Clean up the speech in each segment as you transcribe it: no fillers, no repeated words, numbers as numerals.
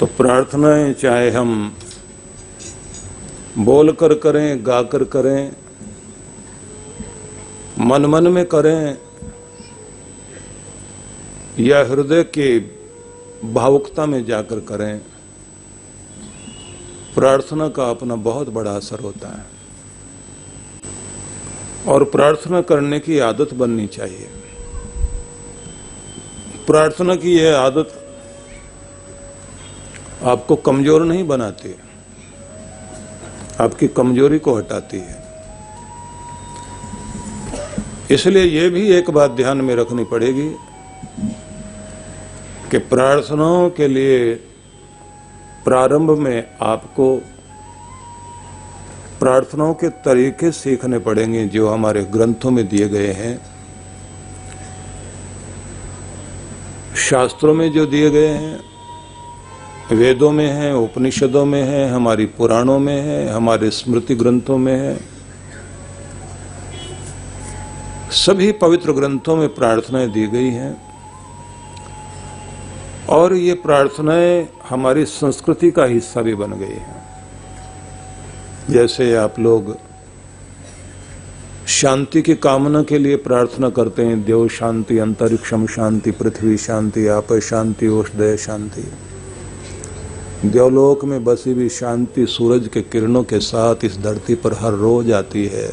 तो प्रार्थनाएं चाहे हम बोल कर करें, गा कर करें, मन मन में करें या हृदय की भावुकता में जाकर करें, प्रार्थना का अपना बहुत बड़ा असर होता है। और प्रार्थना करने की आदत बननी चाहिए। प्रार्थना की यह आदत आपको कमजोर नहीं बनाती, आपकी कमजोरी को हटाती है। इसलिए यह भी एक बात ध्यान में रखनी पड़ेगी कि प्रार्थनाओं के लिए प्रारंभ में आपको प्रार्थनाओं के तरीके सीखने पड़ेंगे जो हमारे ग्रंथों में दिए गए हैं, शास्त्रों में जो दिए गए हैं, वेदों में हैं, उपनिषदों में हैं, हमारी पुराणों में है, हमारे स्मृति ग्रंथों में है। सभी पवित्र ग्रंथों में प्रार्थनाएं दी गई हैं और ये प्रार्थनाएं हमारी संस्कृति का हिस्सा भी बन गई हैं। जैसे आप लोग शांति की कामना के लिए प्रार्थना करते हैं, देव शांति, अंतरिक्षम शांति, पृथ्वी शांति, आप शांति, औषधय शांति। देवलोक में बसी हुई शांति सूरज के किरणों के साथ इस धरती पर हर रोज आती है,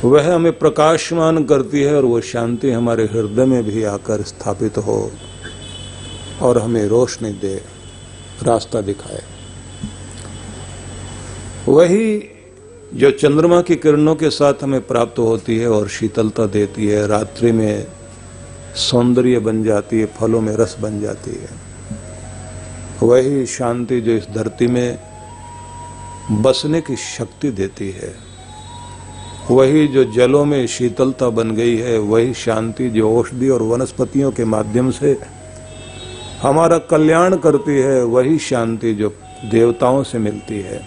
वह हमें प्रकाशमान करती है और वह शांति हमारे हृदय में भी आकर स्थापित हो और हमें रोशनी दे, रास्ता दिखाए। वही जो चंद्रमा की किरणों के साथ हमें प्राप्त होती है और शीतलता देती है, रात्रि में सौंदर्य बन जाती है, फलों में रस बन जाती है। वही शांति जो इस धरती में बसने की शक्ति देती है, वही जो जलों में शीतलता बन गई है, वही शांति जो औषधि और वनस्पतियों के माध्यम से हमारा कल्याण करती है, वही शांति जो देवताओं से मिलती है,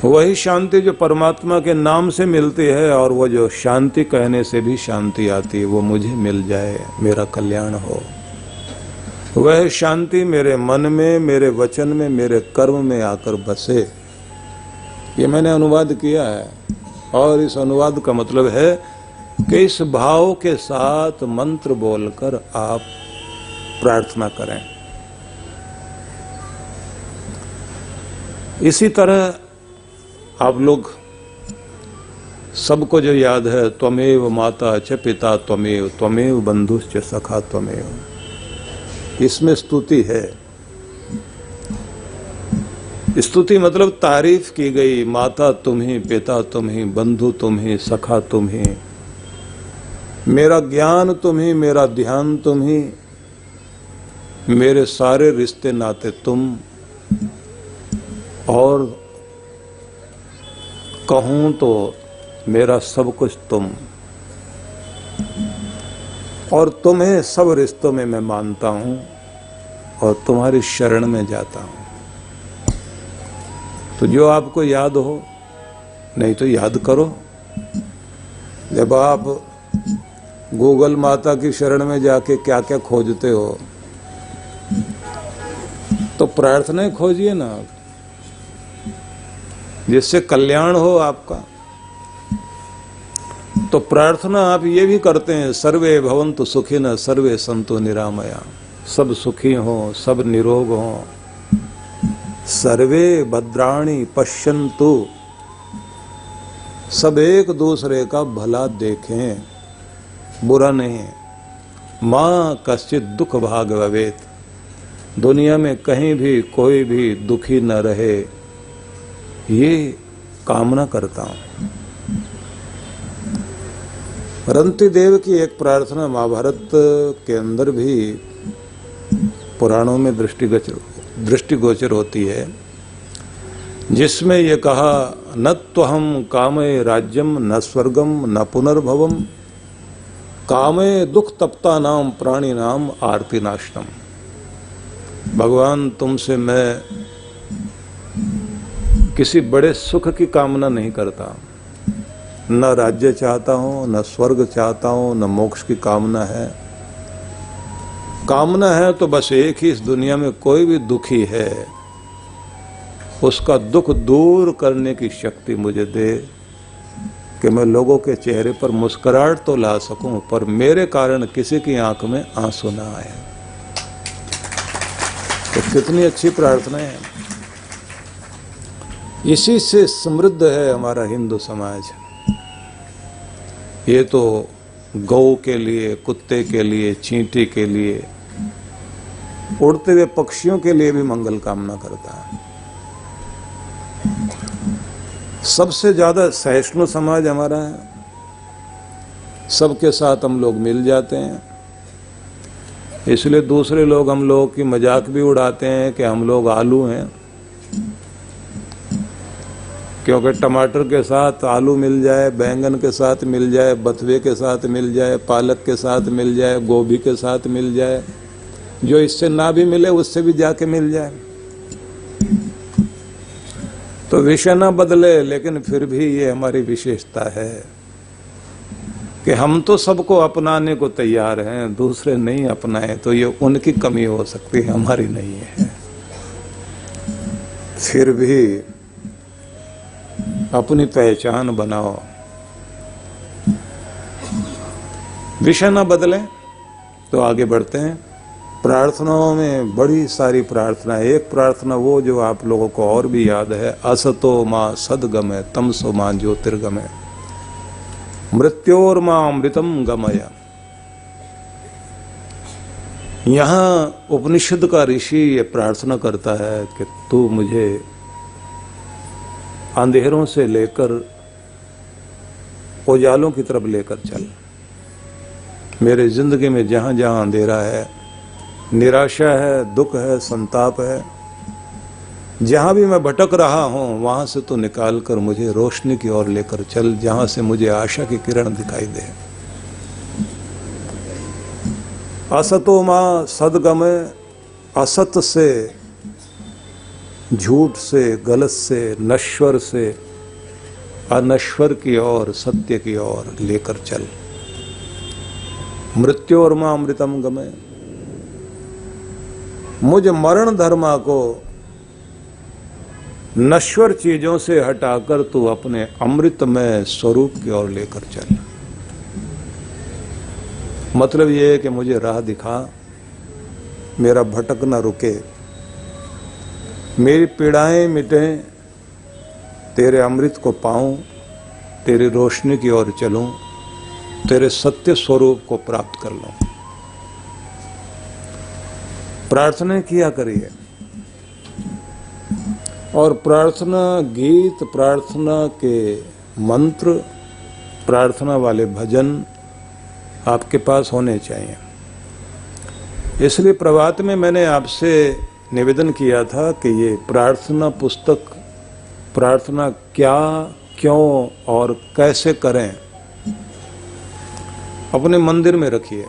वही शांति जो परमात्मा के नाम से मिलती है। और वो जो शांति कहने से भी शांति आती है, वो मुझे मिल जाए, मेरा कल्याण हो। वह शांति मेरे मन में, मेरे वचन में, मेरे कर्म में आकर बसे। ये मैंने अनुवाद किया है और इस अनुवाद का मतलब है कि इस भाव के साथ मंत्र बोलकर आप प्रार्थना करें। इसी तरह आप लोग सबको जो याद है, त्वमेव माता च पिता त्वमेव, त्वमेव बंधुश्च सखा त्वमेव, इसमें स्तुति है। स्तुति मतलब तारीफ की गई, माता तुम ही, पिता तुम ही, बंधु तुम ही, सखा तुम ही, मेरा ज्ञान तुम ही, मेरा ध्यान तुम ही, मेरे सारे रिश्ते नाते तुम, और कहूं तो मेरा सब कुछ तुम, और तुम्हें सब रिश्तों में मैं मानता हूं और तुम्हारी शरण में जाता हूं। तो जो आपको याद हो, नहीं तो याद करो। जब आप गूगल माता की शरण में जाके क्या क्या खोजते हो, तो प्रार्थनाएं खोजिए ना, जिससे कल्याण हो आपका। तो प्रार्थना आप ये भी करते हैं, सर्वे भवन्तु सुखिनः सर्वे सन्तु निरामया, सब सुखी हों, सब निरोग हों, सर्वे भद्राणि पश्यन्तु, सब एक दूसरे का भला देखें, बुरा नहीं। मां कश्चित दुख भाग भवेत्, दुनिया में कहीं भी कोई भी दुखी न रहे, ये कामना करता हूं। रंती देव की एक प्रार्थना महाभारत के अंदर भी पुराणों में दृष्टिगोचर होती है, जिसमें ये कहा, न त्वहं कामये राज्यम न स्वर्गम न पुनर्भवम, कामये दुख तप्ता नाम प्राणी नाम आरती नाशनम। भगवान, तुमसे मैं किसी बड़े सुख की कामना नहीं करता, न राज्य चाहता हूं, न स्वर्ग चाहता हूं, न मोक्ष की कामना है। कामना है तो बस एक ही, इस दुनिया में कोई भी दुखी है उसका दुख दूर करने की शक्ति मुझे दे कि मैं लोगों के चेहरे पर मुस्कुराहट तो ला सकूं, पर मेरे कारण किसी की आंख में आंसू ना आए। तो कितनी अच्छी प्रार्थना है। इसी से समृद्ध है हमारा हिंदू समाज। ये तो गौ के लिए, कुत्ते के लिए, चींटी के लिए, उड़ते हुए पक्षियों के लिए भी मंगल कामना करता है। सबसे ज्यादा सहिष्णु समाज हमारा है। सबके साथ हम लोग मिल जाते हैं, इसलिए दूसरे लोग हम लोगों की मजाक भी उड़ाते हैं कि हम लोग आलू हैं, क्योंकि टमाटर के साथ आलू मिल जाए, बैंगन के साथ मिल जाए, बथुए के साथ मिल जाए, पालक के साथ मिल जाए, गोभी के साथ मिल जाए, जो इससे ना भी मिले उससे भी जाके मिल जाए। तो विषय ना बदले, लेकिन फिर भी ये हमारी विशेषता है कि हम तो सबको अपनाने को तैयार हैं, दूसरे नहीं अपनाए तो ये उनकी कमी हो सकती है, हमारी नहीं है। फिर भी अपनी पहचान बनाओ, विषय ना बदले तो आगे बढ़ते हैं। प्रार्थनाओं में बड़ी सारी प्रार्थना है। एक प्रार्थना वो जो आप लोगों को और भी याद है, असतो मां सद्गमय तमसो मां ज्योतिर्गमय मृत्योर मां अमृतम गमय। यहां उपनिषद का ऋषि ये प्रार्थना करता है कि तू मुझे अंधेरों से लेकर उजालों की तरफ लेकर चल। मेरे जिंदगी में जहां जहां अंधेरा है, निराशा है, दुख है, संताप है, जहां भी मैं भटक रहा हूं वहां से तो निकाल कर मुझे रोशनी की ओर लेकर चल, जहां से मुझे आशा की किरण दिखाई दे। असतो मां सद्गमय, असत से, झूठ से, गलत से, नश्वर से अनश्वर की ओर, सत्य की ओर लेकर चल। मृत्यु और मां अमृतम गमय, मुझ मरण धर्मा को नश्वर चीजों से हटाकर तू अपने अमृतमय स्वरूप की ओर लेकर चल। मतलब ये है कि मुझे राह दिखा, मेरा भटकना रुके, मेरी पीड़ाएं मिटें, तेरे अमृत को पाऊं, तेरी रोशनी की ओर चलूं, तेरे सत्य स्वरूप को प्राप्त कर लूं। प्रार्थना किया करिए। और प्रार्थना गीत, प्रार्थना के मंत्र, प्रार्थना वाले भजन आपके पास होने चाहिए। इसलिए प्रभात में मैंने आपसे निवेदन किया था कि ये प्रार्थना पुस्तक, प्रार्थना क्या, क्यों और कैसे करें, अपने मंदिर में रखिए।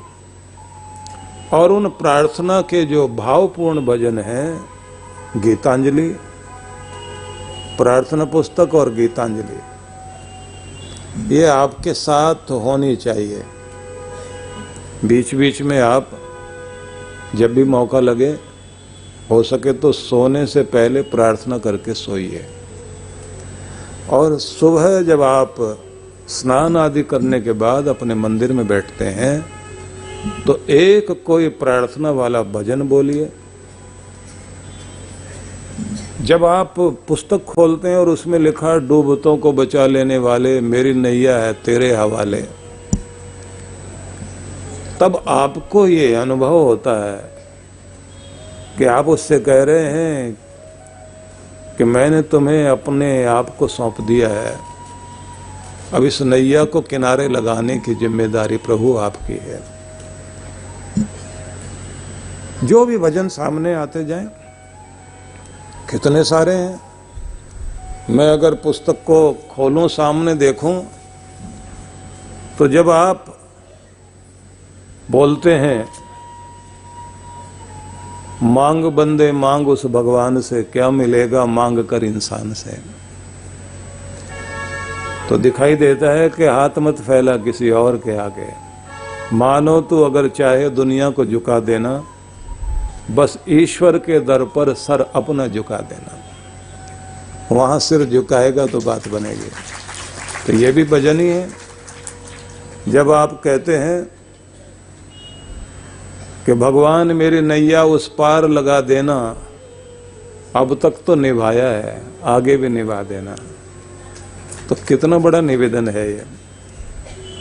और उन प्रार्थना के जो भावपूर्ण भजन हैं, गीतांजलि, प्रार्थना पुस्तक और गीतांजलि, ये आपके साथ होनी चाहिए। बीच बीच में आप जब भी मौका लगे, हो सके तो सोने से पहले प्रार्थना करके सोइए। और सुबह जब आप स्नान आदि करने के बाद अपने मंदिर में बैठते हैं तो एक कोई प्रार्थना वाला भजन बोलिए। जब आप पुस्तक खोलते हैं और उसमें लिखा डूबतों को बचा लेने वाले, मेरी नैया है तेरे हवाले, तब आपको ये अनुभव होता है कि आप उससे कह रहे हैं कि मैंने तुम्हें अपने आप को सौंप दिया है, अब इस नैया को किनारे लगाने की जिम्मेदारी प्रभु आपकी है। जो भी भजन सामने आते जाएं, कितने सारे हैं। मैं अगर पुस्तक को खोलूं, सामने देखूं, तो जब आप बोलते हैं मांग बंदे मांग उस भगवान से, क्या मिलेगा मांग कर इंसान से, तो दिखाई देता है कि हाथ मत फैला किसी और के आगे। मानो तो अगर चाहे दुनिया को झुका देना, बस ईश्वर के दर पर सर अपना झुका देना, वहां सिर झुकाएगा तो बात बनेगी। तो ये भी भजन ही है। जब आप कहते हैं कि भगवान मेरी नैया उस पार लगा देना, अब तक तो निभाया है, आगे भी निभा देना, तो कितना बड़ा निवेदन है ये।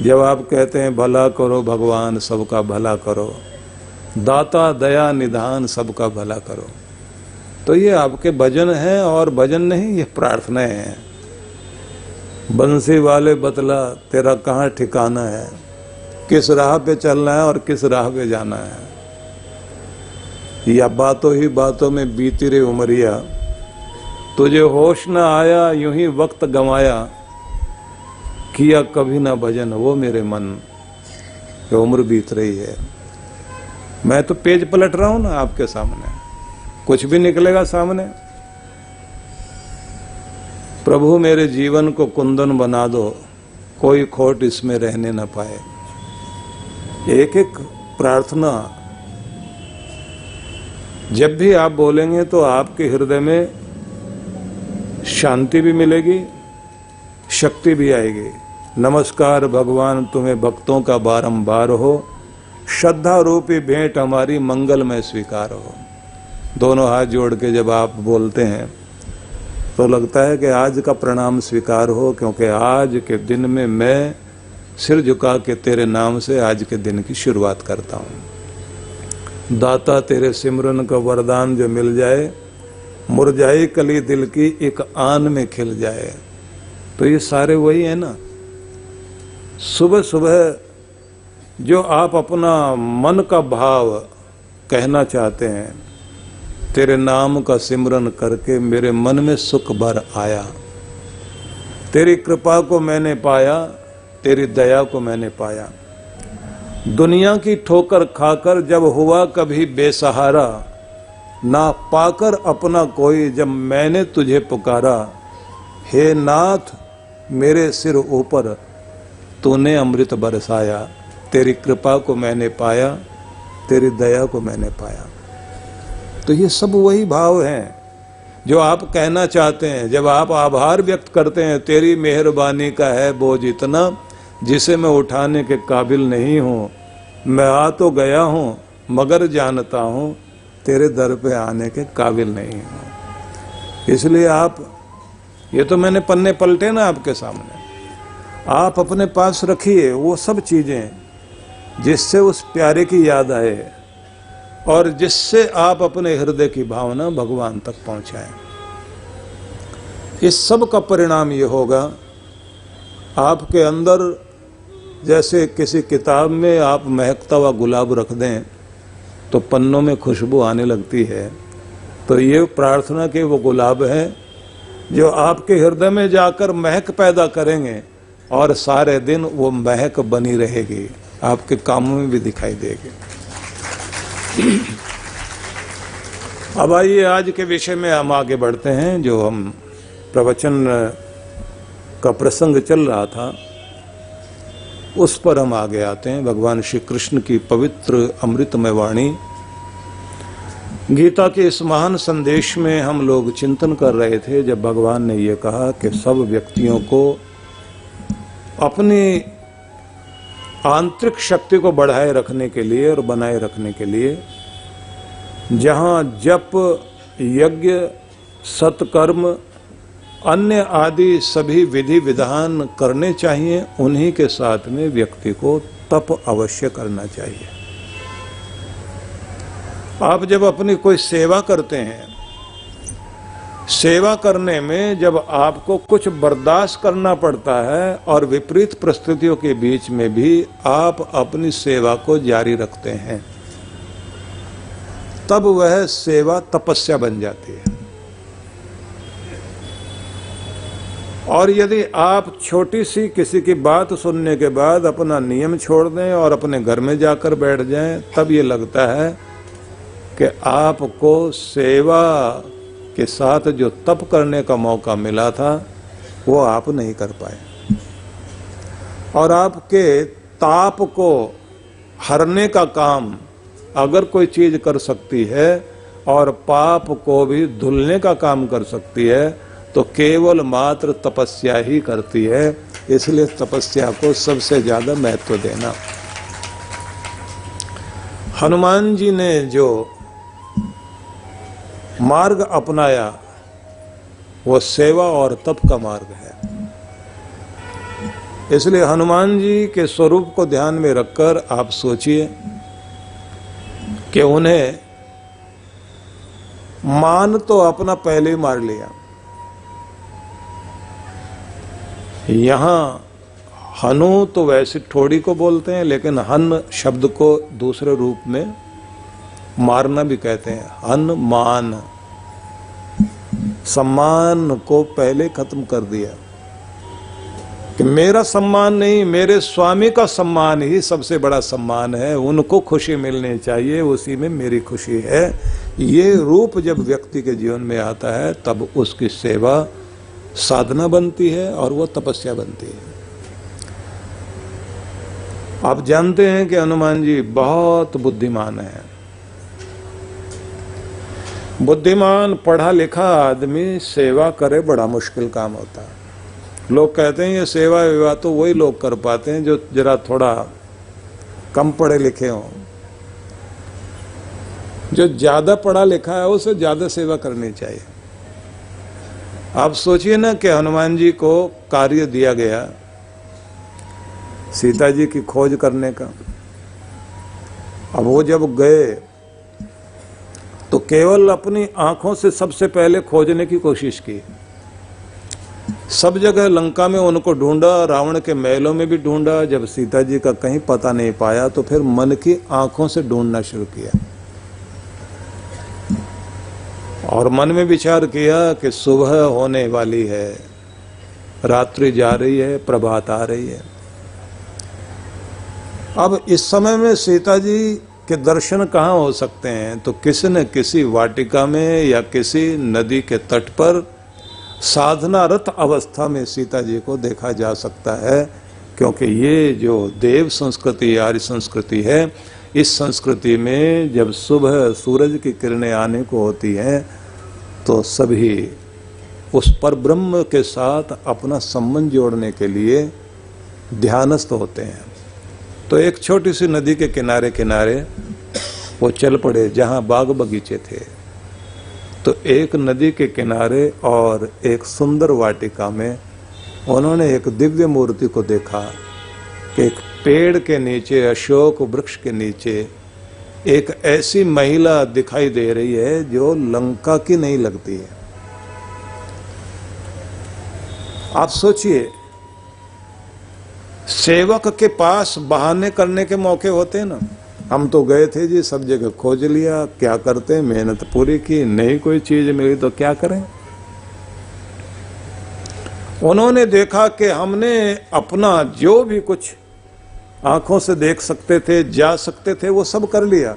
जब आप कहते हैं भला करो भगवान सबका भला करो, दाता दया निधान सबका भला करो, तो ये आपके भजन हैं। और भजन नहीं, ये प्रार्थनाएं हैं। बंसी वाले बतला तेरा कहाँ ठिकाना है, किस राह पे चलना है और किस राह पे जाना है। या बातों ही बातों में बीती रे उमरिया, तुझे होश न आया यूं ही वक्त गंवाया, किया कभी ना भजन वो मेरे मन, ये उम्र बीत रही है। मैं तो पेज पलट रहा हूं ना आपके सामने, कुछ भी निकलेगा सामने। प्रभु मेरे जीवन को कुंदन बना दो, कोई खोट इसमें रहने न पाए। एक एक प्रार्थना जब भी आप बोलेंगे तो आपके हृदय में शांति भी मिलेगी, शक्ति भी आएगी। नमस्कार भगवान तुम्हें भक्तों का बारंबार हो, श्रद्धा रूपी भेंट हमारी मंगलमय स्वीकार हो। दोनों हाथ जोड़ के जब आप बोलते हैं तो लगता है कि आज का प्रणाम स्वीकार हो, क्योंकि आज के दिन में मैं सिर झुका के तेरे नाम से आज के दिन की शुरुआत करता हूँ। दाता तेरे सिमरन का वरदान जो मिल जाए, मुरझाई कली दिल की एक आन में खिल जाए। तो ये सारे वही है ना। सुबह सुबह जो आप अपना मन का भाव कहना चाहते हैं, तेरे नाम का सिमरन करके मेरे मन में सुख भर आया, तेरी कृपा को मैंने पाया, तेरी दया को मैंने पाया। दुनिया की ठोकर खाकर जब हुआ कभी बेसहारा, ना पाकर अपना कोई जब मैंने तुझे पुकारा, हे नाथ मेरे सिर ऊपर तूने अमृत बरसाया, तेरी कृपा को मैंने पाया, तेरी दया को मैंने पाया। तो ये सब वही भाव हैं जो आप कहना चाहते हैं। जब आप आभार व्यक्त करते हैं, तेरी मेहरबानी का है बोझ इतना जिसे मैं उठाने के काबिल नहीं हूँ, मैं आ तो गया हूँ मगर जानता हूँ तेरे दर पे आने के काबिल नहीं हूँ। इसलिए आप, ये तो मैंने पन्ने पलटे ना आपके सामने, आप अपने पास रखिए वो सब चीजें जिससे उस प्यारे की याद आए और जिससे आप अपने हृदय की भावना भगवान तक पहुंचाएं। इस सब का परिणाम ये होगा, आपके अंदर जैसे किसी किताब में आप महकता हुआ गुलाब रख दें तो पन्नों में खुशबू आने लगती है। तो ये प्रार्थना के वो गुलाब हैं जो आपके हृदय में जाकर महक पैदा करेंगे और सारे दिन वो महक बनी रहेगी, आपके कामों में भी दिखाई देगी। अब आइए आज के विषय में हम आगे बढ़ते हैं। जो हम प्रवचन का प्रसंग चल रहा था उस पर हम आगे आते हैं। भगवान श्री कृष्ण की पवित्र अमृतमय वाणी, गीता के इस महान संदेश में हम लोग चिंतन कर रहे थे जब भगवान ने ये कहा कि सब व्यक्तियों को अपनी आंतरिक शक्ति को बढ़ाए रखने के लिए और बनाए रखने के लिए जहाँ जप, यज्ञ, सत्कर्म, अन्य आदि सभी विधि विधान करने चाहिए, उन्हीं के साथ में व्यक्ति को तप अवश्य करना चाहिए। आप जब अपनी कोई सेवा करते हैं, सेवा करने में जब आपको कुछ बर्दाश्त करना पड़ता है और विपरीत परिस्थितियों के बीच में भी आप अपनी सेवा को जारी रखते हैं, तब वह सेवा तपस्या बन जाती है। और यदि आप छोटी सी किसी की बात सुनने के बाद अपना नियम छोड़ दें और अपने घर में जाकर बैठ जाएं, तब ये लगता है कि आपको सेवा के साथ जो तप करने का मौका मिला था वो आप नहीं कर पाए, और आपके ताप को हरने का काम अगर कोई चीज कर सकती है और पाप को भी धुलने का काम कर सकती है तो केवल मात्र तपस्या ही करती है। इसलिए तपस्या को सबसे ज्यादा महत्व देना। हनुमान जी ने जो मार्ग अपनाया वो सेवा और तप का मार्ग है। इसलिए हनुमान जी के स्वरूप को ध्यान में रखकर आप सोचिए कि उन्हें मान तो अपना पहले ही मार लिया। यहां हनु तो वैसे ठोड़ी को बोलते हैं, लेकिन हन शब्द को दूसरे रूप में मारना भी कहते हैं। हन मान, सम्मान को पहले खत्म कर दिया कि मेरा सम्मान नहीं, मेरे स्वामी का सम्मान ही सबसे बड़ा सम्मान है। उनको खुशी मिलनी चाहिए, उसी में मेरी खुशी है। ये रूप जब व्यक्ति के जीवन में आता है तब उसकी सेवा साधना बनती है और वो तपस्या बनती है। आप जानते हैं कि हनुमान जी बहुत बुद्धिमान है। बुद्धिमान पढ़ा लिखा आदमी सेवा करे बड़ा मुश्किल काम होता है। लोग कहते हैं ये सेवा विवाह तो वही लोग कर पाते हैं जो जरा थोड़ा कम पढ़े लिखे हों। जो ज्यादा पढ़ा लिखा है उसे ज्यादा सेवा करनी चाहिए। आप सोचिए ना कि हनुमान जी को कार्य दिया गया सीता जी की खोज करने का। अब वो जब गए तो केवल अपनी आंखों से सबसे पहले खोजने की कोशिश की। सब जगह लंका में उनको ढूंढा, रावण के महलों में भी ढूंढा। जब सीता जी का कहीं पता नहीं पाया तो फिर मन की आंखों से ढूंढना शुरू किया और मन में विचार किया कि सुबह होने वाली है, रात्रि जा रही है, प्रभात आ रही है। अब इस समय में सीता जी के दर्शन कहाँ हो सकते हैं? तो किसी न किसी वाटिका में या किसी नदी के तट पर साधनारत अवस्था में सीता जी को देखा जा सकता है, क्योंकि ये जो देव संस्कृति, आर्य संस्कृति है, इस संस्कृति में जब सुबह सूरज की किरणें आने को होती हैं तो सभी उस परब्रह्म के साथ अपना संबंध जोड़ने के लिए ध्यानस्थ होते हैं। तो एक छोटी सी नदी के किनारे किनारे वो चल पड़े जहाँ बाग बगीचे थे। तो एक नदी के किनारे और एक सुंदर वाटिका में उन्होंने एक दिव्य मूर्ति को देखा कि एक पेड़ के नीचे, अशोक वृक्ष के नीचे एक ऐसी महिला दिखाई दे रही है जो लंका की नहीं लगती है। आप सोचिए, सेवक के पास बहाने करने के मौके होते हैं ना। हम तो गए थे जी, सब जगह खोज लिया, क्या करते, मेहनत पूरी की, नहीं कोई चीज मिली तो क्या करें। उन्होंने देखा कि हमने अपना जो भी कुछ आंखों से देख सकते थे, जा सकते थे, वो सब कर लिया,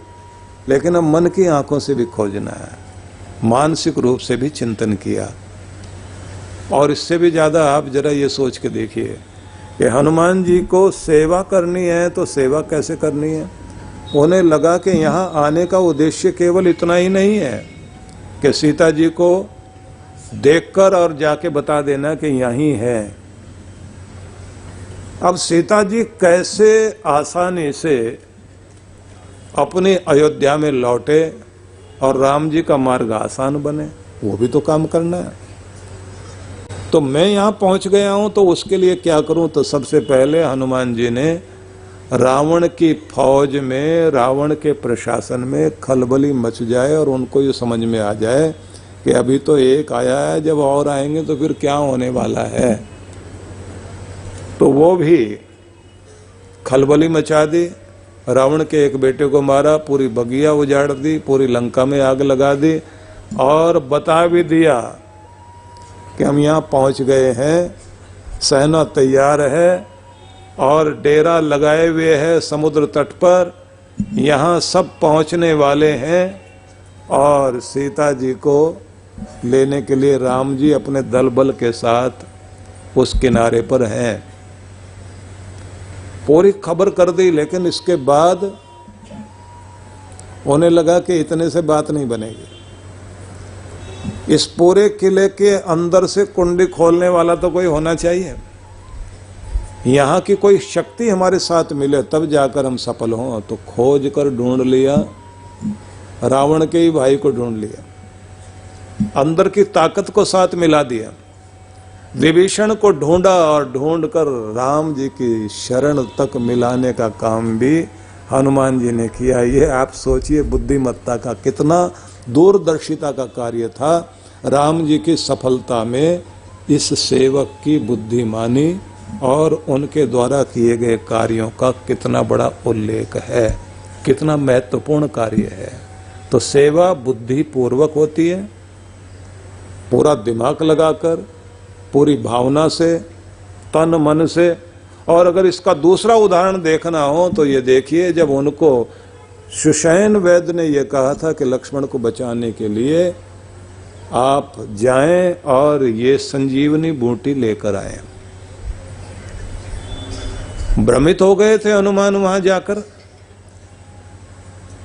लेकिन अब मन की आंखों से भी खोजना है, मानसिक रूप से भी चिंतन किया। और इससे भी ज्यादा आप जरा ये सोच के देखिए कि हनुमान जी को सेवा करनी है तो सेवा कैसे करनी है। उन्हें लगा कि यहाँ आने का उद्देश्य केवल इतना ही नहीं है कि सीता जी को देखकर और जाके बता देना कि यहीं है। अब सीता जी कैसे आसानी से अपनी अयोध्या में लौटे और राम जी का मार्ग आसान बने, वो भी तो काम करना है। तो मैं यहाँ पहुंच गया हूं तो उसके लिए क्या करूं? तो सबसे पहले हनुमान जी ने रावण की फौज में, रावण के प्रशासन में खलबली मच जाए और उनको ये समझ में आ जाए कि अभी तो एक आया है, जब और आएंगे तो फिर क्या होने वाला है। तो वो भी खलबली मचा दी, रावण के एक बेटे को मारा, पूरी बगिया उजाड़ दी, पूरी लंका में आग लगा दी और बता भी दिया कि हम यहाँ पहुँच गए हैं, सेना तैयार है और डेरा लगाए हुए है समुद्र तट पर, यहाँ सब पहुँचने वाले हैं और सीता जी को लेने के लिए राम जी अपने दल बल के साथ उस किनारे पर हैं। पूरी खबर कर दी, लेकिन इसके बाद उन्हें लगा कि इतने से बात नहीं बनेगी। इस पूरे किले के अंदर से कुंडी खोलने वाला तो कोई होना चाहिए, यहाँ की कोई शक्ति हमारे साथ मिले तब जाकर हम सफल हों। तो खोज कर ढूंढ लिया, रावण के ही भाई को ढूंढ लिया, अंदर की ताकत को साथ मिला दिया, विभीषण को ढूंढा और ढूंढकर राम जी की शरण तक मिलाने का काम भी हनुमान जी ने किया। ये आप सोचिए बुद्धिमत्ता का कितना दूरदर्शिता का कार्य था। राम जी की सफलता में इस सेवक की बुद्धिमानी और उनके द्वारा किए गए कार्यों का कितना बड़ा उल्लेख है, कितना महत्वपूर्ण कार्य है। तो सेवा बुद्धि पूर्वक होती है, पूरा दिमाग लगाकर, पूरी भावना से, तन मन से। और अगर इसका दूसरा उदाहरण देखना हो तो ये देखिए, जब उनको सुषेण वैद्य ने यह कहा था कि लक्ष्मण को बचाने के लिए आप जाएं और ये संजीवनी बूटी लेकर आए, भ्रमित हो गए थे हनुमान वहां जाकर।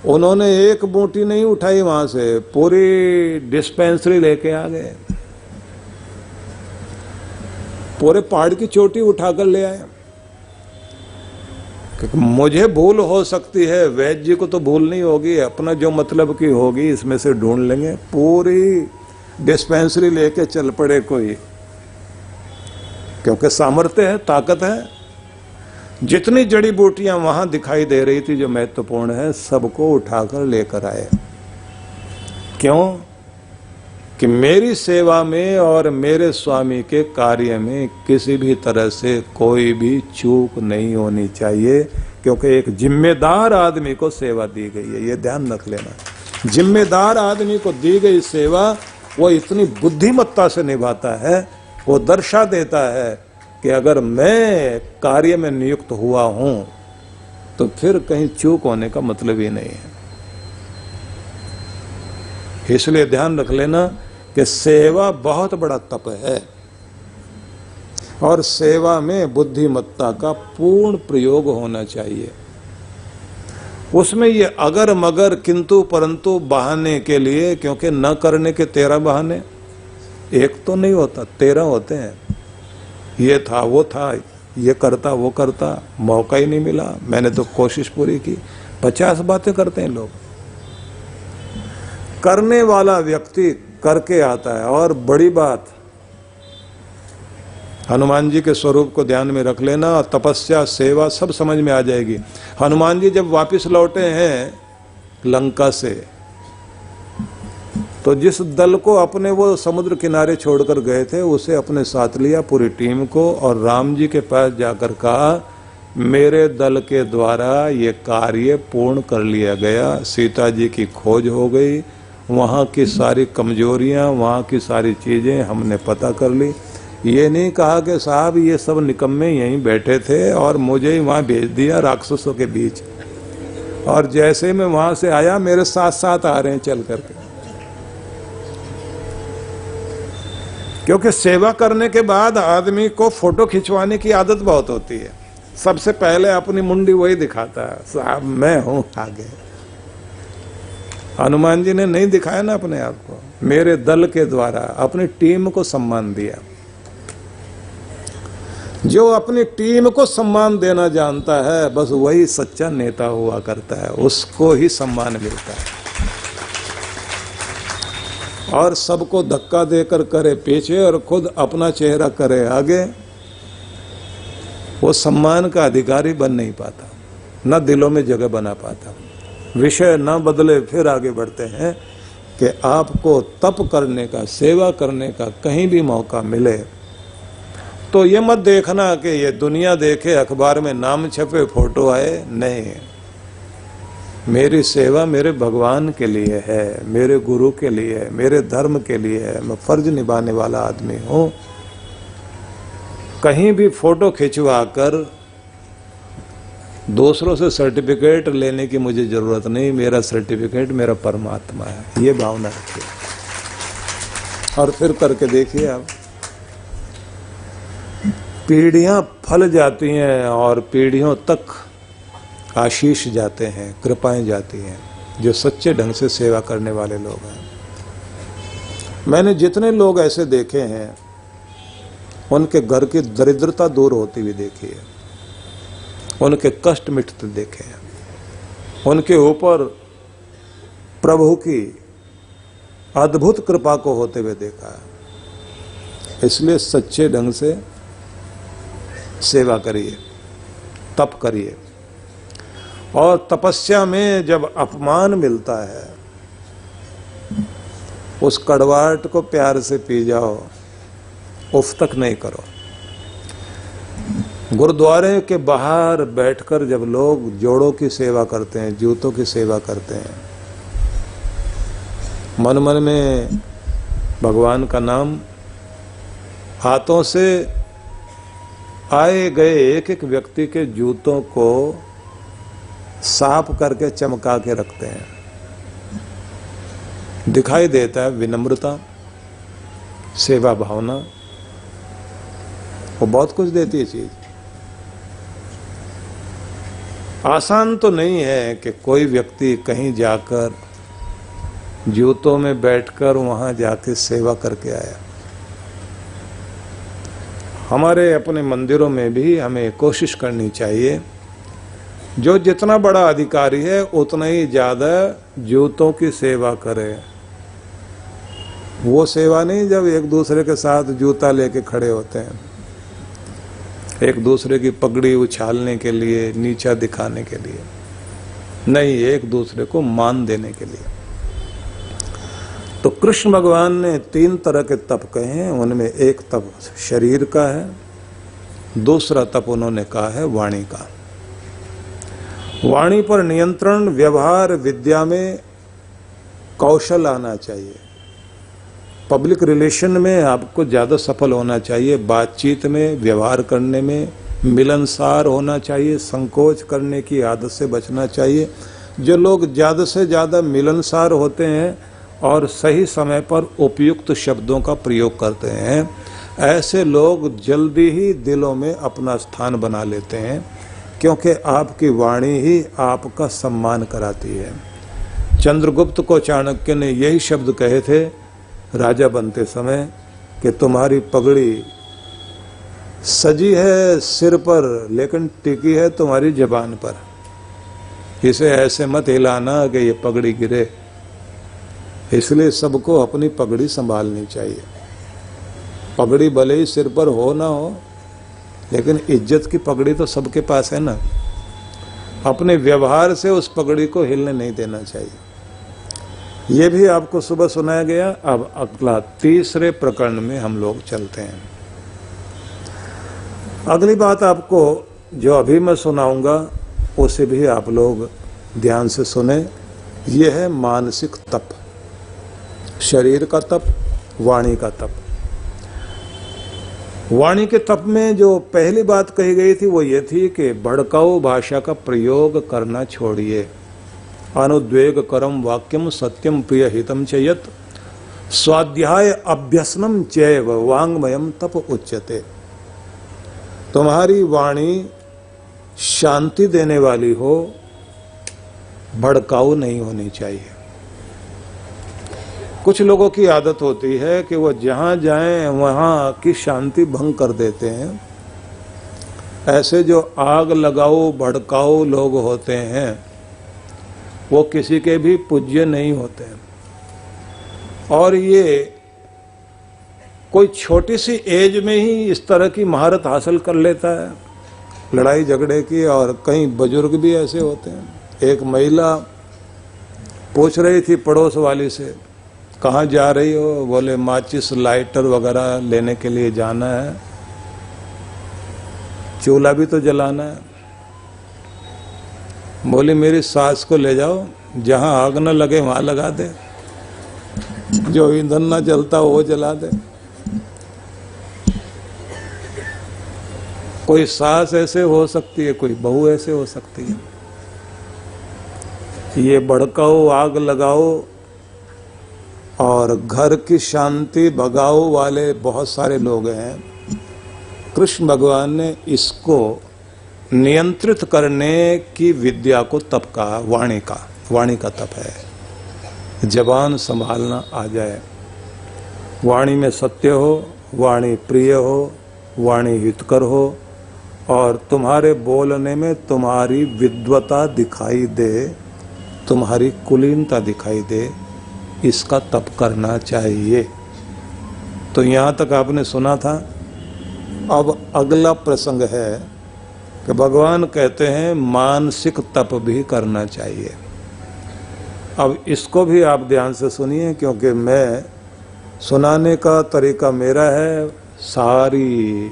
उन्होंने एक बूटी नहीं उठाई, वहां से पूरी डिस्पेंसरी लेके आ गए, पूरे पहाड़ की चोटी उठाकर ले आए। मुझे भूल हो सकती है, वैद्य जी को तो भूल नहीं होगी, अपना जो मतलब की होगी इसमें से ढूंढ लेंगे। पूरी डिस्पेंसरी लेके चल पड़े कोई, क्योंकि सामर्थ्य है, ताकत है। जितनी जड़ी बूटियां वहां दिखाई दे रही थी जो महत्वपूर्ण है, सबको उठाकर लेकर आए। क्यों? कि मेरी सेवा में और मेरे स्वामी के कार्य में किसी भी तरह से कोई भी चूक नहीं होनी चाहिए, क्योंकि एक जिम्मेदार आदमी को सेवा दी गई है, ये ध्यान रख लेना। जिम्मेदार आदमी को दी गई सेवा वो इतनी बुद्धिमत्ता से निभाता है, वो दर्शा देता है कि अगर मैं कार्य में नियुक्त हुआ हूं तो फिर कहीं चूक होने का मतलब ही नहीं है। इसलिए ध्यान रख लेना कि सेवा बहुत बड़ा तप है और सेवा में बुद्धिमत्ता का पूर्ण प्रयोग होना चाहिए। उसमें ये अगर मगर किंतु परंतु बहाने के लिए, क्योंकि न करने के 13 बहाने, एक तो नहीं होता, 13 होते हैं। ये था, वो था, ये करता, वो करता, मौका ही नहीं मिला, मैंने तो कोशिश पूरी की। 50 बातें करते हैं लोग। करने वाला व्यक्ति करके आता है। और बड़ी बात, हनुमान जी के स्वरूप को ध्यान में रख लेना, तपस्या, सेवा सब समझ में आ जाएगी। हनुमान जी जब वापस लौटे हैं लंका से, तो जिस दल को अपने वो समुद्र किनारे छोड़कर गए थे उसे अपने साथ लिया, पूरी टीम को, और राम जी के पास जाकर कहा मेरे दल के द्वारा ये कार्य पूर्ण कर लिया गया, सीता जी की खोज हो गई, वहाँ की सारी कमजोरियाँ, वहाँ की सारी चीज़ें हमने पता कर ली। ये नहीं कहा कि साहब ये सब निकम्मे यहीं बैठे थे और मुझे ही वहाँ भेज दिया राक्षसों के बीच, और जैसे मैं वहाँ से आया मेरे साथ साथ आ रहे हैं चल करके। क्योंकि सेवा करने के बाद आदमी को फोटो खिंचवाने की आदत बहुत होती है। सबसे पहले अपनी मुंडी वही दिखाता है, साहब मैं हूँ आगे। हनुमान जी ने नहीं दिखाया ना अपने आप को, मेरे दल के द्वारा अपनी टीम को सम्मान दिया। जो अपनी टीम को सम्मान देना जानता है बस वही सच्चा नेता हुआ करता है, उसको ही सम्मान मिलता है। और सबको धक्का देकर करे पीछे और खुद अपना चेहरा करे आगे, वो सम्मान का अधिकारी बन नहीं पाता, न दिलों में जगह बना पाता। विषय न बदले फिर आगे बढ़ते हैं कि आपको तप करने का, सेवा करने का कहीं भी मौका मिले तो ये मत देखना कि ये दुनिया देखे, अखबार में नाम छपे, फोटो आए, नहीं। मेरी सेवा मेरे भगवान के लिए है, मेरे गुरु के लिए है, मेरे धर्म के लिए है, मैं फर्ज निभाने वाला आदमी हूँ। कहीं भी फोटो खिंचवा कर दूसरों से सर्टिफिकेट लेने की मुझे जरूरत नहीं, मेरा सर्टिफिकेट मेरा परमात्मा है, ये भावना रखिए। और फिर करके देखिए आप, पीढ़ियां फल जाती हैं और पीढ़ियों तक आशीष जाते हैं, कृपाएं जाती हैं। जो सच्चे ढंग से सेवा करने वाले लोग हैं। मैंने जितने लोग ऐसे देखे हैं उनके घर की दरिद्रता दूर होती हुई देखी है, उनके कष्ट मिटते देखे हैं, उनके ऊपर प्रभु की अद्भुत कृपा को होते हुए देखा है। इसलिए सच्चे ढंग से सेवा करिए, तप करिए। और तपस्या में जब अपमान मिलता है उस कड़वाहट को प्यार से पी जाओ, उफ तक नहीं करो। गुरुद्वारे के बाहर बैठकर जब लोग जोड़ों की सेवा करते हैं, जूतों की सेवा करते हैं, मन मन में भगवान का नाम, हाथों से आए गए एक एक व्यक्ति के जूतों को साफ करके चमका के रखते हैं। दिखाई देता है विनम्रता, सेवा भावना, वो बहुत कुछ देती है चीज। आसान तो नहीं है कि कोई व्यक्ति कहीं जाकर जूतों में बैठकर वहां जाके सेवा करके आया। हमारे अपने मंदिरों में भी हमें कोशिश करनी चाहिए, जो जितना बड़ा अधिकारी है उतना ही ज्यादा जूतों की सेवा करे। वो सेवा नहीं जब एक दूसरे के साथ जूता लेके खड़े होते हैं, एक दूसरे की पगड़ी उछालने के लिए, नीचा दिखाने के लिए नहीं, एक दूसरे को मान देने के लिए। तो कृष्ण भगवान ने 3 तरह के तप कहे हैं, उनमें एक तप शरीर का है, दूसरा तप उन्होंने कहा है वाणी का। वाणी पर नियंत्रण, व्यवहार विद्या में कौशल आना चाहिए। पब्लिक रिलेशन में आपको ज़्यादा सफल होना चाहिए, बातचीत में, व्यवहार करने में मिलनसार होना चाहिए, संकोच करने की आदत से बचना चाहिए। जो लोग ज़्यादा से ज़्यादा मिलनसार होते हैं और सही समय पर उपयुक्त शब्दों का प्रयोग करते हैं, ऐसे लोग जल्दी ही दिलों में अपना स्थान बना लेते हैं, क्योंकि आपकी वाणी ही आपका सम्मान कराती है। चंद्रगुप्त को चाणक्य ने यही शब्द कहे थे राजा बनते समय कि तुम्हारी पगड़ी सजी है सिर पर, लेकिन टिकी है तुम्हारी जबान पर। इसे ऐसे मत हिलाना कि ये पगड़ी गिरे। इसलिए सबको अपनी पगड़ी संभालनी चाहिए। पगड़ी भले ही सिर पर हो ना हो, लेकिन इज्जत की पगड़ी तो सबके पास है ना। अपने व्यवहार से उस पगड़ी को हिलने नहीं देना चाहिए। ये भी आपको सुबह सुनाया गया। अब अगला 3रे प्रकरण में हम लोग चलते हैं। अगली बात आपको जो अभी मैं सुनाऊंगा उसे भी आप लोग ध्यान से सुने। ये है मानसिक तप, शरीर का तप, वाणी का तप। वाणी के तप में जो पहली बात कही गई थी वो ये थी कि भड़काऊ भाषा का प्रयोग करना छोड़िए। अनुद्वेग करम वाक्यम सत्यम प्रिय हितम च यत् स्वाध्याय अभ्यसनम चैव वांग्मयम तप उच्यते। तुम्हारी वाणी शांति देने वाली हो, भड़काऊ नहीं होनी चाहिए। कुछ लोगों की आदत होती है कि वो जहां जाएं वहां की शांति भंग कर देते हैं। ऐसे जो आग लगाओ भड़काऊ लोग होते हैं वो किसी के भी पूज्य नहीं होते हैं। और ये कोई छोटी सी एज में ही इस तरह की महारत हासिल कर लेता है, लड़ाई झगड़े की। और कई बुजुर्ग भी ऐसे होते हैं। एक महिला पूछ रही थी पड़ोस वाली से, कहाँ जा रही हो? बोले माचिस लाइटर वगैरह लेने के लिए जाना है, चूल्हा भी तो जलाना है। बोली मेरी सास को ले जाओ, जहां आग न लगे वहां लगा दे, जो ईंधन ना जलता वो जला दे। कोई सास ऐसे हो सकती है, कोई बहू ऐसे हो सकती है। ये भड़काओ, आग लगाओ और घर की शांति भगाओ वाले बहुत सारे लोग हैं। कृष्ण भगवान ने इसको नियंत्रित करने की विद्या को तप कहा, वाणी का। वाणी का तप है। जबान संभालना आ जाए, वाणी में सत्य हो, वाणी प्रिय हो, वाणी हितकर हो और तुम्हारे बोलने में तुम्हारी विद्वता दिखाई दे, तुम्हारी कुलीनता दिखाई दे, इसका तप करना चाहिए। तो यहाँ तक आपने सुना था। अब अगला प्रसंग है कि भगवान कहते हैं मानसिक तप भी करना चाहिए। अब इसको भी आप ध्यान से सुनिए, क्योंकि मैं सुनाने का तरीका मेरा है, सारी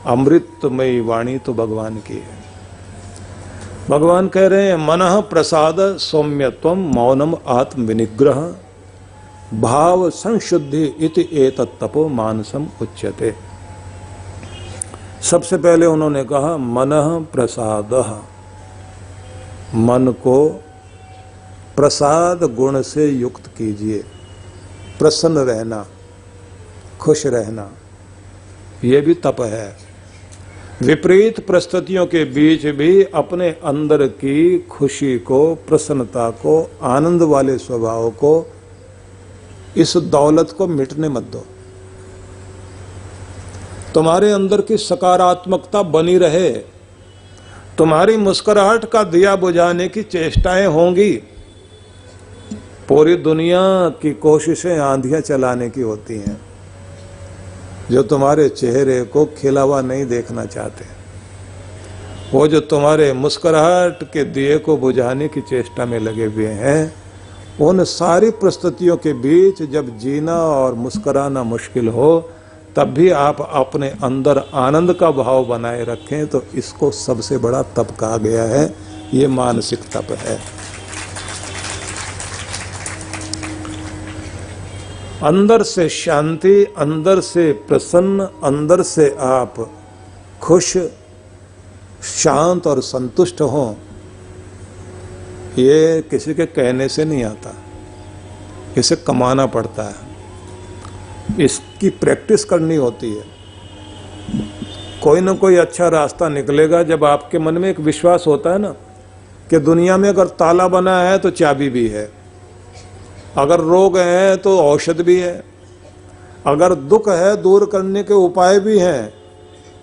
अमृतमयी वाणी तो भगवान की है। भगवान कह रहे हैं मनः प्रसाद सौम्यत्वम मौनम आत्म विनिग्रह भाव संशुद्धि इति एतत् तपो मानसम उच्यते। सबसे पहले उन्होंने कहा मनः प्रसादः, मन को प्रसाद गुण से युक्त कीजिए, प्रसन्न रहना, खुश रहना, ये भी तप है। विपरीत परिस्थितियों के बीच भी अपने अंदर की खुशी को, प्रसन्नता को, आनंद वाले स्वभाव को, इस दौलत को मिटने मत दो। तुम्हारे अंदर की सकारात्मकता बनी रहे, तुम्हारी मुस्कुराहट का दिया बुझाने की चेष्टाएं होंगी। पूरी दुनिया की कोशिशें आंधियां चलाने की होती हैं, जो तुम्हारे चेहरे को खिला हुआ नहीं देखना चाहते। वो जो तुम्हारे मुस्कुराहट के दिए को बुझाने की चेष्टा में लगे हुए हैं, उन सारी परिस्थितियों के बीच जब जीना और मुस्कुराना मुश्किल हो, तब भी आप अपने अंदर आनंद का भाव बनाए रखें, तो इसको सबसे बड़ा तप कहा गया है। ये मानसिक तप है। अंदर से शांति, अंदर से प्रसन्न, अंदर से आप खुश, शांत और संतुष्ट हों, ये किसी के कहने से नहीं आता, इसे कमाना पड़ता है, इसकी प्रैक्टिस करनी होती है। कोई ना कोई अच्छा रास्ता निकलेगा जब आपके मन में एक विश्वास होता है ना कि दुनिया में अगर ताला बना है तो चाबी भी है, अगर रोग है तो औषध भी है, अगर दुख है दूर करने के उपाय भी हैं,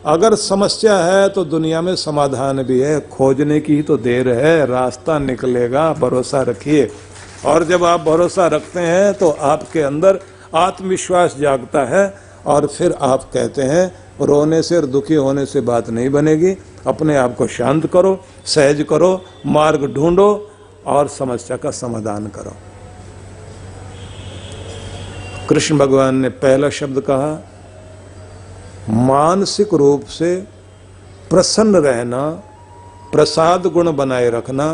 अगर समस्या है तो दुनिया में समाधान भी है। खोजने की ही तो देर है, रास्ता निकलेगा, भरोसा रखिए। और जब आप भरोसा रखते हैं तो आपके अंदर आत्मविश्वास जागता है और फिर आप कहते हैं रोने से और दुखी होने से बात नहीं बनेगी। अपने आप को शांत करो, सहज करो, मार्ग ढूंढो और समस्या का समाधान करो। कृष्ण भगवान ने पहला शब्द कहा मानसिक रूप से प्रसन्न रहना, प्रसाद गुण बनाए रखना,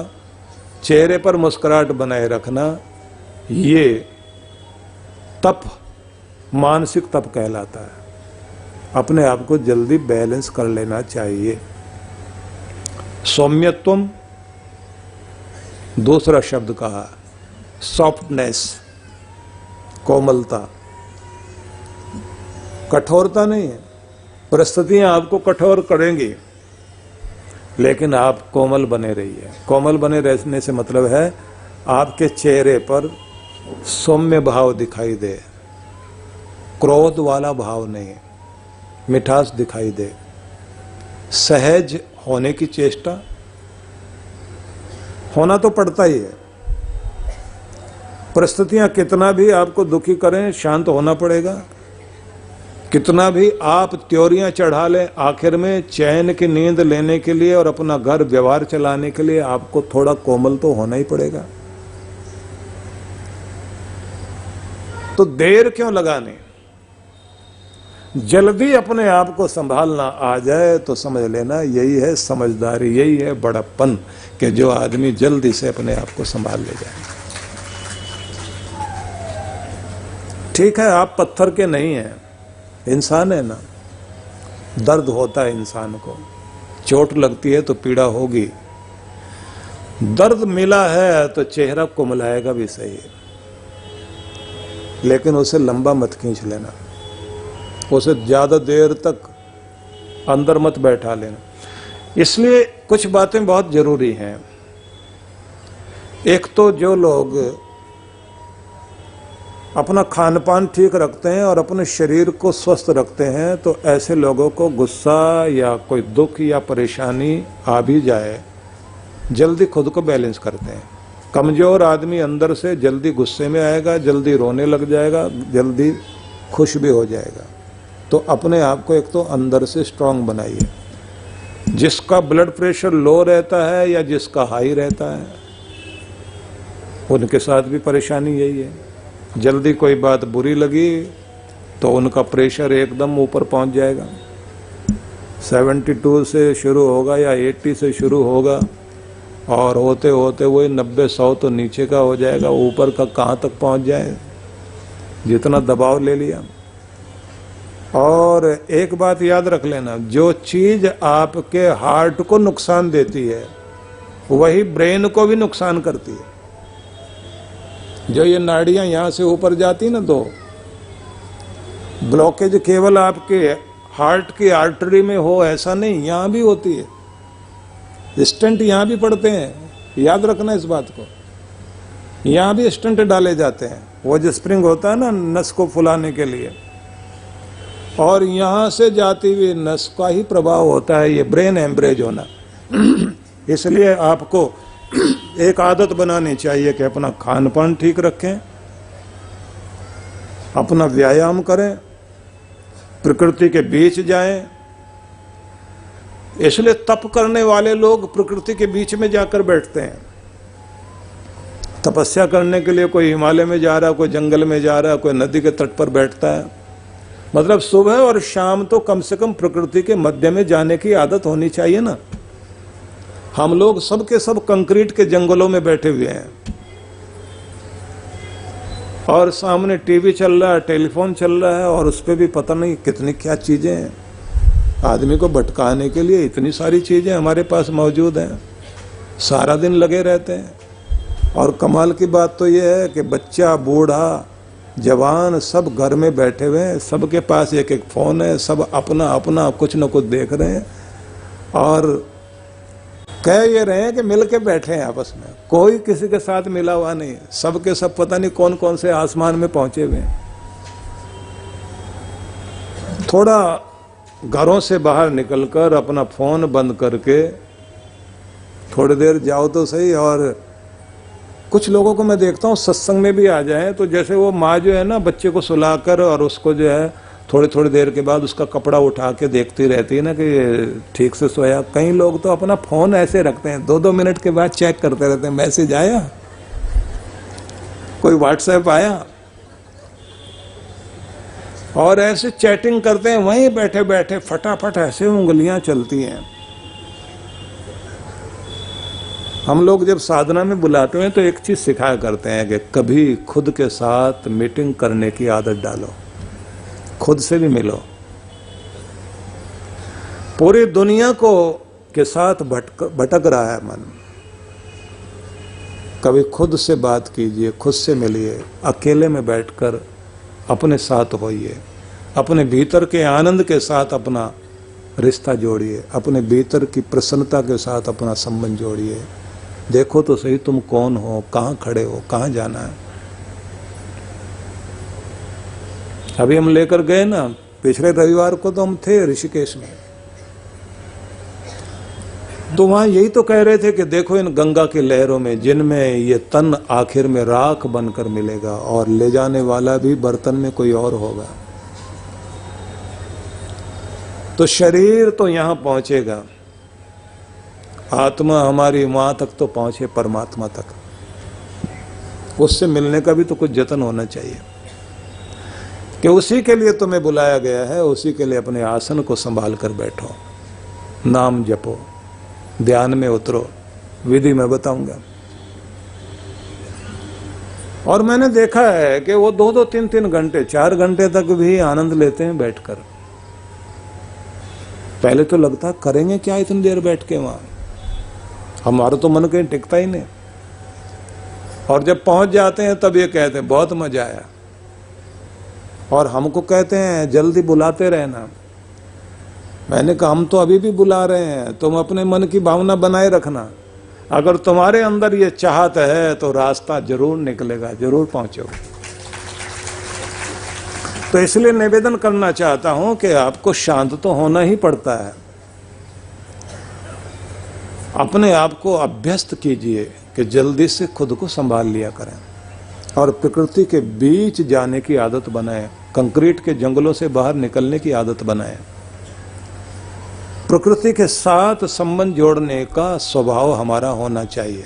चेहरे पर मुस्कुराहट बनाए रखना, ये तप मानसिक तप कहलाता है। अपने आप को जल्दी बैलेंस कर लेना चाहिए। सौम्यत्वम दूसरा शब्द कहा, सॉफ्टनेस, कोमलता, कठोरता नहीं है। परिस्थितियां आपको कठोर करेंगी, लेकिन आप कोमल बने रहिए। कोमल बने रहने से मतलब है आपके चेहरे पर सौम्य भाव दिखाई दे, क्रोध वाला भाव नहीं, मिठास दिखाई दे, सहज होने की चेष्टा। होना तो पड़ता ही है, परिस्थितियां कितना भी आपको दुखी करें, शांत होना पड़ेगा। कितना भी आप त्योरियां चढ़ा लें, आखिर में चैन की नींद लेने के लिए और अपना घर व्यवहार चलाने के लिए आपको थोड़ा कोमल तो होना ही पड़ेगा। तो देर क्यों लगाने, जल्दी अपने आप को संभालना आ जाए तो समझ लेना यही है समझदारी, यही है बड़प्पन, कि जो आदमी जल्दी से अपने आप को संभाल ले जाए। ठीक है, आप पत्थर के नहीं हैं, इंसान है ना, दर्द होता है इंसान को, चोट लगती है तो पीड़ा होगी, दर्द मिला है तो चेहरा कुमलाएगा भी सही है, लेकिन उसे लंबा मत खींच लेना, उसे ज्यादा देर तक अंदर मत बैठा लेना। इसलिए कुछ बातें बहुत जरूरी हैं। एक तो जो लोग अपना खान पान ठीक रखते हैं और अपने शरीर को स्वस्थ रखते हैं, तो ऐसे लोगों को गुस्सा या कोई दुख या परेशानी आ भी जाए, जल्दी खुद को बैलेंस करते हैं। कमजोर आदमी अंदर से जल्दी गुस्से में आएगा, जल्दी रोने लग जाएगा, जल्दी खुश भी हो जाएगा। तो अपने आप को एक तो अंदर से स्ट्रांग बनाइए। जिसका ब्लड प्रेशर लो रहता है या जिसका हाई रहता है, उनके साथ भी परेशानी यही है। जल्दी कोई बात बुरी लगी तो उनका प्रेशर एकदम ऊपर पहुंच जाएगा। 72 से शुरू होगा या 80 से शुरू होगा और होते होते वही 90-100 तो नीचे का हो जाएगा, ऊपर का कहाँ तक पहुंच जाए, जितना दबाव ले लिया। और एक बात याद रख लेना, जो चीज आपके हार्ट को नुकसान देती है वही ब्रेन को भी नुकसान करती है। जो ये नाड़ियां यहां से ऊपर जाती ना, तो ब्लॉकेज केवल आपके हार्ट की आर्टरी में हो ऐसा नहीं, यहां भी होती है। स्टंट यहां भी पड़ते हैं, याद रखना इस बात को। यहां भी स्टंट डाले जाते हैं, वो जो स्प्रिंग होता है ना नस को फुलाने के लिए, और यहां से जाती हुई नस का ही प्रभाव होता है ये ब्रेन हेमरेज होना। इसलिए आपको एक आदत बनानी चाहिए कि अपना खान पान ठीक रखें, अपना व्यायाम करें, प्रकृति के बीच जाएं। इसलिए तप करने वाले लोग प्रकृति के बीच में जाकर बैठते हैं। तपस्या करने के लिए कोई हिमालय में जा रहा है, कोई जंगल में जा रहा है, कोई नदी के तट पर बैठता है। मतलब सुबह और शाम तो कम से कम प्रकृति के मध्य में जाने की आदत होनी चाहिए ना। हम लोग सब के सब कंक्रीट के जंगलों में बैठे हुए हैं और सामने टीवी चल रहा है, टेलीफोन चल रहा है, और उस पर भी पता नहीं कितनी क्या चीजें हैं। आदमी को भटकाने के लिए इतनी सारी चीजें हमारे पास मौजूद हैं, सारा दिन लगे रहते हैं। और कमाल की बात तो यह है कि बच्चा, बूढ़ा, जवान सब घर में बैठे हुए हैं, सबके पास एक एक फोन है, सब अपना अपना कुछ न कुछ देख रहे हैं और कह ये रहे हैं कि मिल के बैठे हैं आपस में। कोई किसी के साथ मिला हुआ नहीं, सबके सब पता नहीं कौन कौन से आसमान में पहुंचे हुए हैं। थोड़ा घरों से बाहर निकलकर अपना फोन बंद करके थोड़ी देर जाओ तो सही। और कुछ लोगों को मैं देखता हूँ सत्संग में भी आ जाए तो जैसे वो माँ जो है ना बच्चे को सुलाकर और उसको जो है थोड़ी थोड़ी देर के बाद उसका कपड़ा उठा के देखती रहती है ना कि ठीक से सोया। कई लोग तो अपना फोन ऐसे रखते हैं, 2-2 मिनट के बाद चेक करते रहते हैं, मैसेज आया, कोई व्हाट्सएप आया, और ऐसे चैटिंग करते हैं वहीं बैठे बैठे, फटाफट ऐसे उंगलियां चलती हैं। हम लोग जब साधना में बुलाते हैं तो एक चीज सिखाया करते हैं कि कभी खुद के साथ मीटिंग करने की आदत डालो, खुद से भी मिलो। पूरी दुनिया को के साथ भटक रहा है मन, कभी खुद से बात कीजिए, खुद से मिलिए, अकेले में बैठकर अपने साथ होइए, अपने भीतर के आनंद के साथ अपना रिश्ता जोड़िए, अपने भीतर की प्रसन्नता के साथ अपना संबंध जोड़िए। देखो तो सही तुम कौन हो, कहाँ खड़े हो, कहाँ जाना है। अभी हम लेकर गए ना, पिछले रविवार को तो हम थे ऋषिकेश में, तो वहां यही तो कह रहे थे कि देखो इन गंगा की लहरों में, जिनमें ये तन आखिर में राख बनकर मिलेगा और ले जाने वाला भी बर्तन में कोई और होगा। तो शरीर तो यहां पहुंचेगा, आत्मा हमारी वहां तक तो पहुंचे, परमात्मा तक। उससे मिलने का भी तो कुछ जतन होना चाहिए कि उसी के लिए तुम्हें बुलाया गया है। उसी के लिए अपने आसन को संभाल कर बैठो, नाम जपो, ध्यान में उतरो। विधि मैं बताऊंगा। और मैंने देखा है कि वो 2-2, 3-3 घंटे, 4 घंटे तक भी आनंद लेते हैं बैठकर। पहले तो लगता करेंगे क्या इतनी देर बैठ के वहां, हमारा तो मन कहीं टिकता ही नहीं। और जब पहुंच जाते हैं तब ये कहते हैं बहुत मजा आया, और हमको कहते हैं जल्दी बुलाते रहना। मैंने कहा हम तो अभी भी बुला रहे हैं, तुम अपने मन की भावना बनाए रखना। अगर तुम्हारे अंदर ये चाहत है तो रास्ता जरूर निकलेगा, जरूर पहुंचोगे। तो इसलिए निवेदन करना चाहता हूं कि आपको शांत तो होना ही पड़ता है। अपने आप को अभ्यस्त कीजिए कि जल्दी से खुद को संभाल लिया करें और प्रकृति के बीच जाने की आदत बनाएं, कंक्रीट के जंगलों से बाहर निकलने की आदत बनाएं। प्रकृति के साथ संबंध जोड़ने का स्वभाव हमारा होना चाहिए।